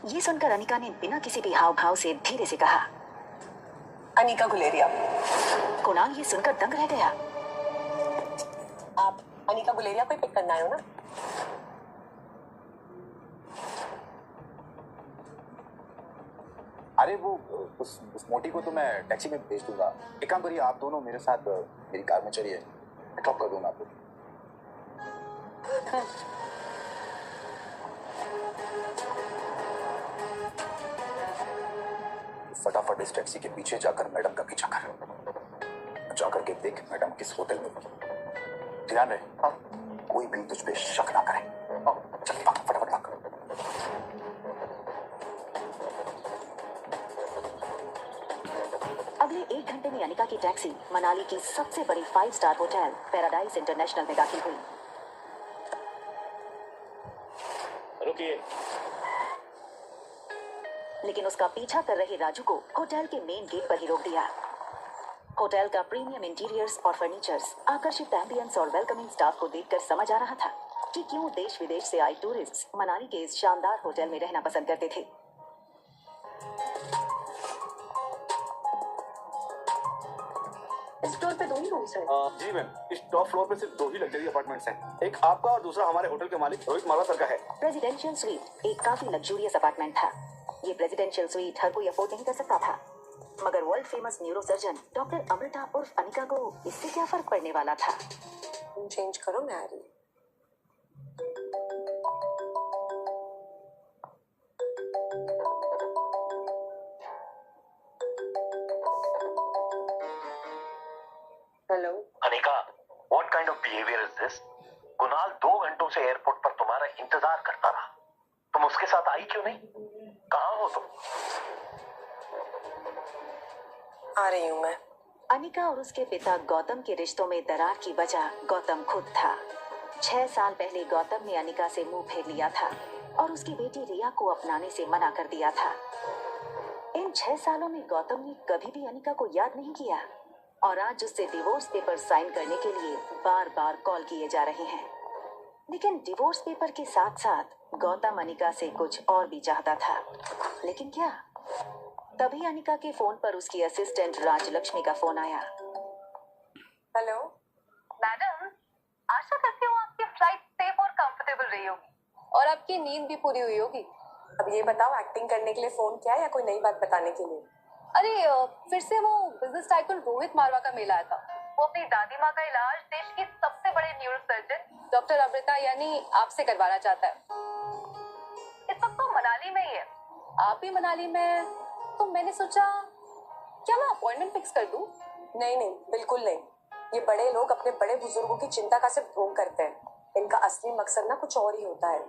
ये सुनकर अनिका ने बिना किसी भी हाव भाव से धीरे से कहा, अनिका गुलेरिया। कुणाल ये सुनकर दंग रह गया। आप अनिका गुलेरिया को पिक करना आए हो ना? अरे वो उस मोटी को तो मैं टैक्सी में भेज दूंगा। एक काम करिए, आप दोनों मेरे साथ मेरी कार में चलिए, ड्रॉप कर दूंगा आपको। फटाफट इस टैक्सी के पीछे जाकर मैडम का पीछा कर, जाकर के देख मैडम किस होटल में। ध्यान रहे, हाँ, कोई भी तुझ पे शक ना करे। जल्दी भाग, फटाफट भाग। अगले 1 घंटे में अनिका की टैक्सी मनाली की सबसे बड़ी 5 स्टार होटल पैराडाइज इंटरनेशनल में दाखिल हुई। रुकिए। लेकिन उसका पीछा कर रहे राजू को होटल के मेन गेट पर ही रोक दिया। होटल का प्रीमियम इंटीरियर्स और फर्नीचर्स, आकर्षित एम्बियंस और वेलकमिंग स्टाफ को देखकर समझ आ रहा था कि क्यों देश विदेश से आए टूरिस्ट्स मनाली के इस शानदार होटल में रहना पसंद करते थे। इस फ्लोर पे 2 ही रूम्स हैं। जी मैम, इस टॉप फ्लोर पे सिर्फ 2 ही लग्जरी अपार्टमेंट्स हैं। एक आपका और दूसरा हमारे होटल के मालिक रोहित मालवा सर का है। प्रेसिडेंशियल स्वीट एक काफी लग्जूरियस अपार्टमेंट था। ये प्रेसिडेंशियल स्वीट हर कोई अफोर्ड नहीं कर सकता था, मगर world famous neurosurgeon doctor Amrita उर्फ अनिका को इससे क्या फर्क पड़ने वाला था। चेंज करो, मैं आ रही हूँ। Hello Anika, what kind of behavior is this? Kunal 2 घंटों से एयरपोर्ट पर तुम्हारा इंतजार करता रहा। तुम उसके साथ आई क्यों नहीं? कहाँ हो तुम? आ रही हूँ मैं। अनिका और उसके पिता गौतम के रिश्तों में दरार की वजह गौतम खुद था। 6 साल पहले गौतम ने अनिका से मुंह फेर लिया था और उसकी बेटी रिया को अपनाने से मना कर दिया था। इन 6 सालों में गौतम ने कभी भी अनिका को याद नहीं किया और आज उससे डिवोर्स पेपर साइन करने के लिए बार बार कॉल किए जा रहे हैं। लेकिन डिवोर्स पेपर के साथ साथ गौतम अनिका से कुछ और भी चाहता था। लेकिन क्या? तभी अनिका के फोन पर उसकी असिस्टेंट राजलक्ष्मी का फोन आया। हेलो मैडम, आशा करती हूँ आपकी फ्लाइट सेफ और कंफर्टेबल रही होगी और आपकी नींद भी पूरी हुई होगी। अब ये बताओ, एक्टिंग करने के लिए फोन किया या कोई नई बात बताने के लिए? अरे फिर से वो बिजनेस टाइकून रोहित मारवा का मेल आया था। वो अपनी दादी माँ का इलाज देश की सबसे बड़े न्यूरोसर्जन डॉक्टर अमृता यानी आपसे करवाना चाहता है। इस वक्त तो मनाली में ही है। आप भी मनाली में, तो मैंने सोचा क्या मैं अपॉइंटमेंट फिक्स कर दूं? नहीं नहीं, बिल्कुल नहीं। ये बड़े लोग अपने बड़े बुजुर्गों की चिंता का सिर्फ ढोंग करते हैं। इनका असली मकसद ना कुछ और ही होता है।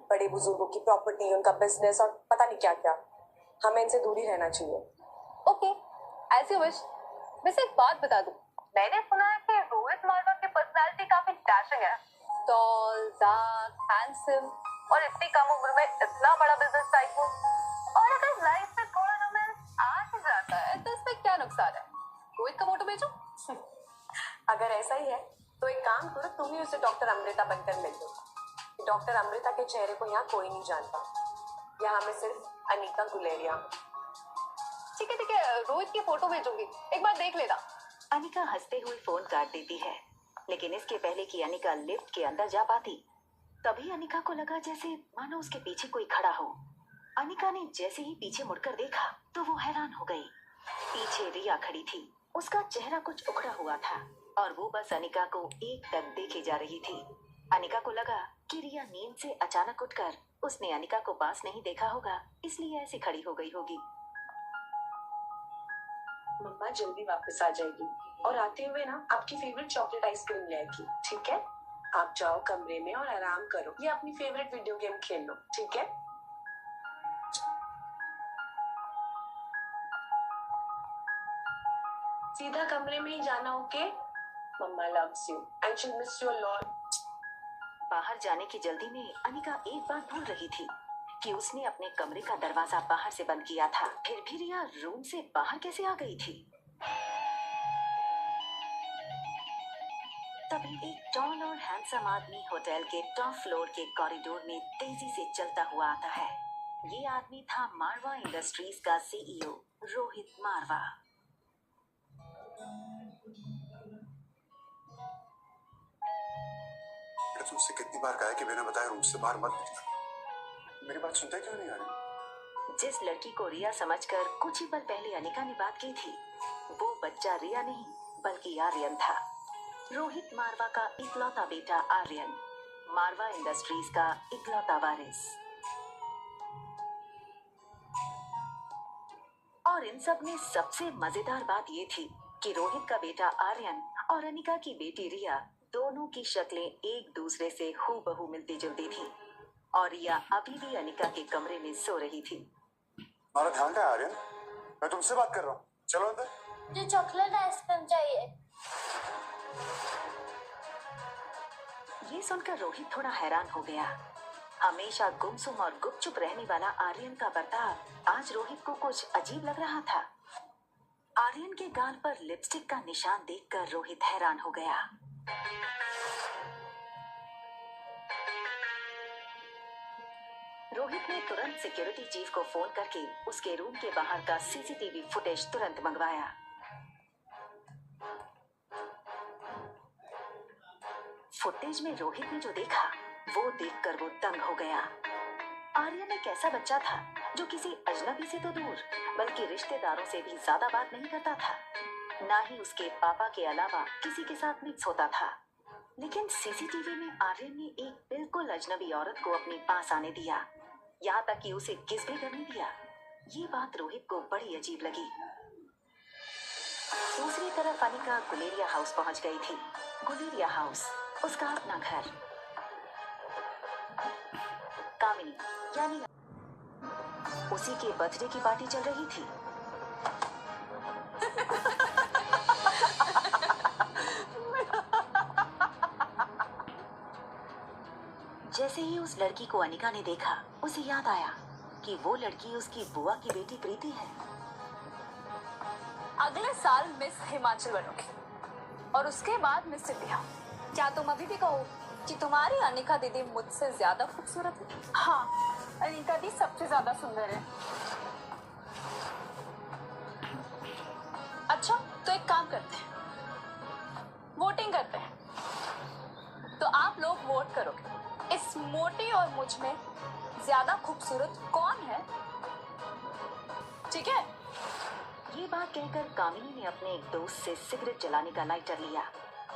बड़े बुजुर्गों की प्रॉपर्टी, उनका बिजनेस और पता नहीं क्या क्या। हमें इनसे दूर ही रहना चाहिए। Okay, as you wish. वैसे एक बात बता दूं, मैंने सुना है कि रोहित मारवा की पर्सनालिटी काफी डैशिंग है। टॉल, डार्क, हैंडसम और इतनी कम उम्र में इतना बड़ा बिजनेस टाइकून। और अगर लाइफ में थोड़ा रोमांस आ ही जाता है तो इसमें क्या नुकसान है? रोहित का फोटो भेजो। अगर ऐसा ही है तो एक काम करो, तुम ही उसे डॉक्टर अमृता बनकर मिल लो। डॉक्टर अमृता के चेहरे को यहाँ कोई नहीं जानता। यहाँ में सिर्फ अनिका गुलेरिया। ठीक है, रोहित की फोटो भेजूंगी, एक बार देख लेना। अनिका हंसते हुए फोन काट देती है, लेकिन इसके पहले कि अनिका लिफ्ट के अंदर जा पाती, तभी अनिका को लगा जैसे मानो उसके पीछे कोई खड़ा हो। अनिका ने जैसे ही पीछे मुड़कर देखा तो वो हैरान हो गई। पीछे रिया खड़ी थी। उसका चेहरा कुछ उखड़ा हुआ था और वो बस अनिका को एकटक देखे जा रही थी। अनिका को लगा कि रिया नींद से अचानक उठकर उसने अनिका को पास नहीं देखा होगा, इसलिए ऐसे खड़ी हो गई होगी। मम्मा जल्दी वापस आ जाएगी और आते हुए ना आपकी फेवरेट चॉकलेट आइसक्रीम ले आएगी, ठीक है? आप जाओ कमरे में और आराम करो या अपनी फेवरेट वीडियो गेम खेल लो, ठीक है? सीधा कमरे में ही जाना, okay? Mamma loves you and she miss you a lot. बाहर जाने की जल्दी में अनिका एक बात भूल रही थी कि उसने अपने कमरे का दरवाजा बाहर से बंद किया था। फिर भी रिया रूम से बाहर कैसे आ गई थी? तभी एक टॉल और हैंडसम आदमी होटल के टॉप फ्लोर के कॉरिडोर में तेजी से चलता हुआ आता है। ये आदमी था मारवा इंडस्ट्रीज का सीईओ रोहित मारवा। मैंने तुमसे कितनी बार कहा है कि बिना बताए रूम से बाहर मत निकलना। मेरी बात सुनते क्यों नहीं आ रही? जिस लड़की को रिया समझकर कुछ ही पल पहले अनिका ने बात की थी, वो बच्चा रिया नहीं बल्कि आर्यन था। रोहित मारवा का इकलौता बेटा आर्यन, मारवा इंडस्ट्रीज का इकलौता वारिस। और इन सब में सबसे मजेदार बात ये थी कि रोहित का बेटा आर्यन और अनिका की बेटी रिया दोनों की शक्लें एक दूसरे से हूबहू मिलती जुलती थी। और रिया अभी भी अनिका के कमरे में सो रही थी। हमारा ध्यान कहाँ है आर्यन? मैं तुमसे बात कर रहा हूँ, चलो अंदर। मुझे चॉकलेट आइसक्रीम चाहिए। ये सुनकर रोहित थोड़ा हैरान हो गया। हमेशा गुमसुम और गुपचुप रहने वाला आर्यन का बर्ताव आज रोहित को कुछ अजीब लग रहा था। आर्यन के गाल पर लिपस्टिक का निशान देखकर रोहित हैरान हो गया। रोहित ने तुरंत सिक्योरिटी चीफ को फोन करके उसके रूम के बाहर का सीसीटीवी फुटेज तुरंत मंगवाया। फुटेज में रोहित ने जो देखा वो देखकर वो दंग हो गया। आर्यन एक ऐसा बच्चा था जो किसी अजनबी से तो दूर बल्कि रिश्तेदारों से भी ज्यादा बात नहीं करता था। ना ही उसके पापा के अलावा किसी के साथ मिक्स होता था। लेकिन सीसीटीवी में आर्यन ने एक बिल्कुल अजनबी औरत को अपने पास आने दिया, यहाँ तक कि उसे किस भी करने दिया। ये बात रोहित को बड़ी अजीब लगी। दूसरी तरफ अनिका गुलेरिया हाउस पहुंच गई थी। गुलेरिया हाउस उसका अपना घर। कामिनी यानी उसी के बर्थडे की पार्टी चल रही थी। जैसे ही उस लड़की को अनिका ने देखा, उसे याद आया कि वो लड़की उसकी बुआ की बेटी प्रीति है। अगले साल मिस हिमाचल बनोगी और उसके बाद मिस इंडिया। क्या तुम अभी भी कहो कि तुम्हारी अनिका दीदी मुझसे ज्यादा खूबसूरत है? हाँ, अनिका दी सबसे ज्यादा सुंदर है। अच्छा, तो एक काम करते हैं, वोटिंग करते हैं। तो आप लोग वोट करोगे इस मोटी और मुझ में ज्यादा खूबसूरत कौन है? ठीक है? ये बात कहकर कामिनी ने अपने एक दोस्त से सिगरेट जलाने का लाइटर लिया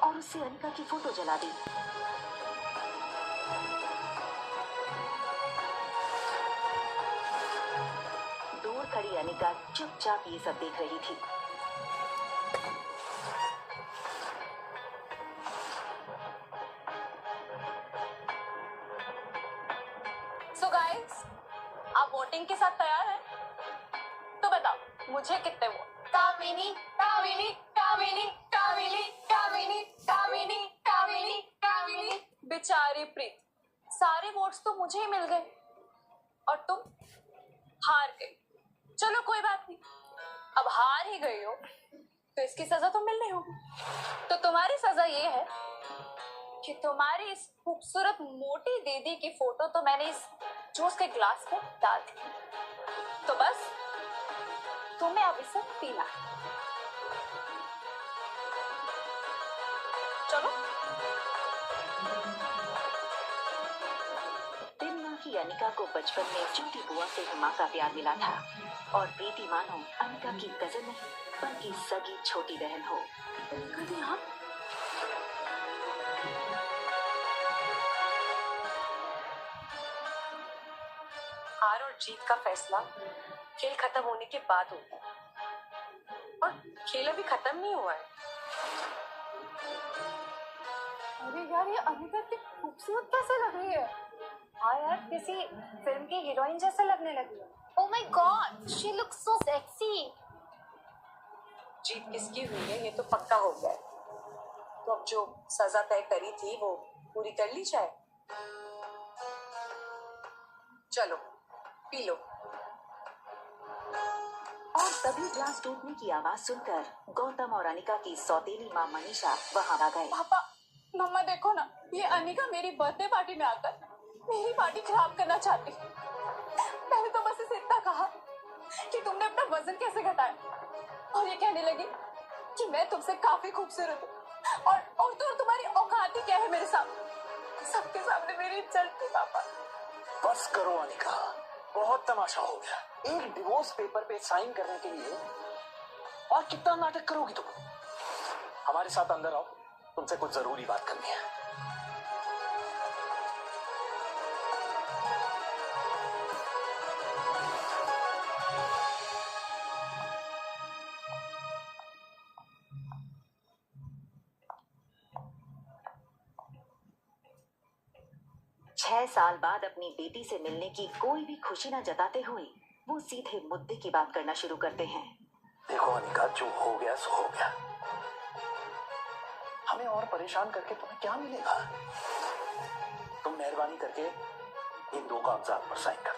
और उससे अनिका की फोटो जला दी। दूर खड़ी अनिका चुपचाप ये सब देख रही थी। सो गाइस, आप वोटिंग के साथ तैयार हैं? तो बताओ मुझे कितने वोट? कामिनी, कामिनी, कामिनी, कामिनी, कामिनी, कामिनी, कामिनी, कामिनी। बेचारी प्रीत, सारे वोट्स तो मुझे ही मिल गए और तुम हार गई। चलो कोई बात नहीं, अब हार ही गई हो तो इसकी सजा तो मिलनी होगी। तो तुम्हारी सजा ये है कि तुम्हारी इस खूबसूरत मोटी दीदी की फोटो तो मैंने इस जूस के ग्लास में डाल दी, तो बस तुम्हें अब इसे पीना है। चलो। दिन माँ की अनिका को बचपन में छोटी बुआ से माँ का प्यार मिला था और प्रीति मानो अनिका की कजन नहीं बल्कि सगी छोटी बहन हो। कभी हम हार और जीत का फैसला खेल खत्म होने के बाद होता है और खेल अभी खत्म नहीं हुआ है। अरे यार, ये अनिका इतनी खूबसूरत कैसे लग रही है? हाँ यार, किसी फिल्म की हीरोइन जैसे लगने लगी है। Oh my God, she looks so sexy. जीत किसकी हुई है ये तो पक्का हो गया है, तो अब जो सजा तय करी थी वो पूरी कर ली जाए। चलो पी लो। और तभी ग्लास टूटने की आवाज सुनकर गौतम और अनिका की सौतेली माँ मनीषा वहां आ गए। पापा, मम्मा देखो ना, ये अनिका मेरी बर्थडे पार्टी में आकर मेरी पार्टी खराब करना चाहती है। पहले तो कि तुमने अपना वजन कैसे घटाया और ये कहने लगी कि मैं तुमसे काफी खूबसूरत हूँ और तुम्हारी औकात ही क्या है मेरे सामने, सबके सामने मेरी इज्जत थी पापा। बस करो अनिका, बहुत तमाशा हो गया। एक डिवोर्स पेपर पे साइन करने के लिए और कितना नाटक करोगी तुम? हमारे साथ अंदर आओ, तुमसे कुछ जरूरी बात करनी है। 6 साल बाद अपनी बेटी से मिलने की कोई भी खुशी न जताते हुए वो सीधे मुद्दे की बात करना शुरू करते हैं। देखो अनिका, जो हो गया सो हो गया। हमें और परेशान करके तुम्हें क्या मिलेगा? तुम मेहरबानी करके इन 2 कागजात पर साइन कर।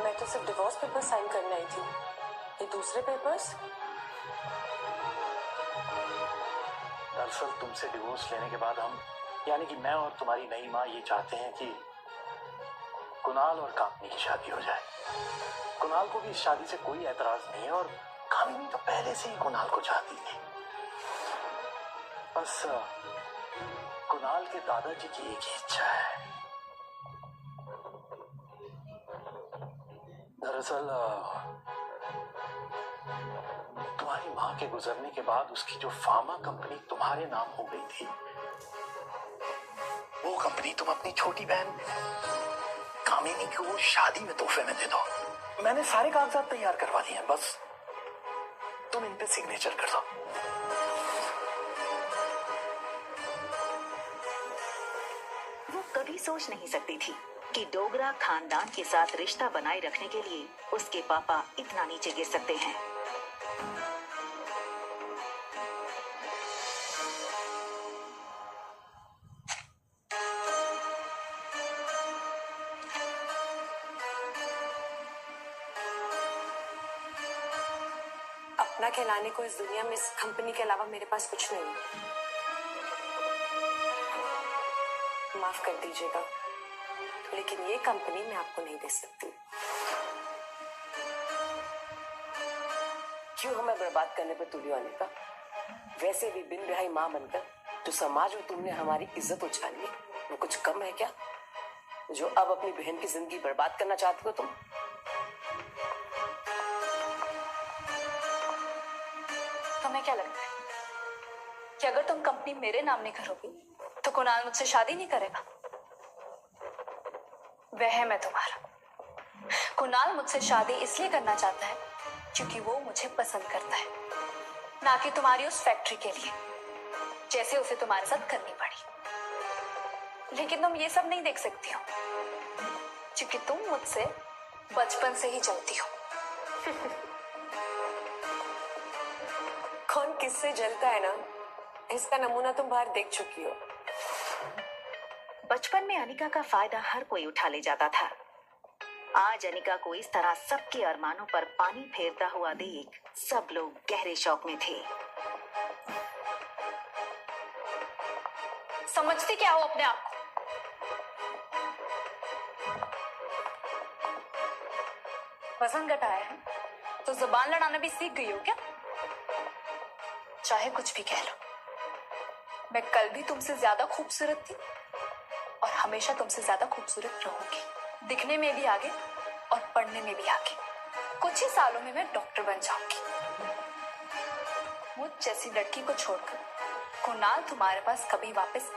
मैं तो सिर्फ डिवोर्स पेपर साइन करने आई थी, ये दूसरे पेपर्स? दरअसल तुमसे डिवोर्स लेने के बाद हम, यानी कि मैं और तुम्हारी नई माँ, ये चाहते हैं कि कुणाल और कामिनी की शादी हो जाए। कुणाल को भी इस शादी से कोई एतराज नहीं है और कामिनी तो पहले से ही कुणाल को चाहती थी। बस कुणाल के दादाजी की एक ही इच्छा है। दरअसल तुम्हारी माँ के गुजरने के बाद उसकी जो फार्मा कंपनी तुम्हारे नाम हो गई थी, वो कंपनी तुम अपनी छोटी बहन कामिनी को शादी में तोहफे में दे दो। मैंने सारे कागजात तैयार करवा दिए हैं, बस तुम इन पे सिग्नेचर कर दो। वो कभी सोच नहीं सकती थी कि डोगरा खानदान के साथ रिश्ता बनाए रखने के लिए उसके पापा इतना नीचे गिर सकते हैं। अपना कहलाने को इस दुनिया में इस कंपनी के अलावा मेरे पास कुछ नहीं है। माफ कर दीजिएगा, लेकिन ये कंपनी मैं आपको नहीं दे सकती। क्यों हमें बर्बाद करने पर तुली आने का? वैसे भी बिन रिहाई माँ बनकर जो समाज में तुमने हमारी इज्जत उछाली, वो कुछ कम है क्या, जो अब अपनी बहन की जिंदगी बर्बाद करना चाहती हो तुम? तुम्हें क्या लगता है कि अगर तुम कंपनी मेरे नाम नहीं करोगी तो कुणाल मुझसे शादी नहीं करेगा? वह मैं तुम्हारा। कुणाल मुझसे शादी इसलिए करना चाहता है क्योंकि वो मुझे पसंद करता है, ना कि तुम्हारी उस फैक्ट्री के लिए जैसे उसे तुम्हारे साथ करनी पड़ी। लेकिन तुम ये सब नहीं देख सकती हो क्योंकि तुम मुझसे बचपन से ही जलती हो। कौन किससे जलता है ना, इसका नमूना तुम बाहर देख चुकी हो। बचपन में अनिका का फायदा हर कोई उठा ले जाता था। आज अनिका को इस तरह सबके अरमानों पर पानी फेरता हुआ देख सब लोग गहरे शौक में थे। समझती क्या हो अपने आप को? वजन घटाया है तो जुबान लड़ाना भी सीख गई हो क्या? चाहे कुछ भी कह लो, मैं कल भी तुमसे ज्यादा खूबसूरत थी और हमेशा तुमसे ज्यादा खूबसूरत रहूंगी। दिखने में भी आगे और पढ़ने में भी आगे। कुछ ही सालों में मैं डॉक्टर बन जाऊंगी। मुझ जैसी लड़की को छोड़कर कुणाल तुम्हारे पास कभी वापस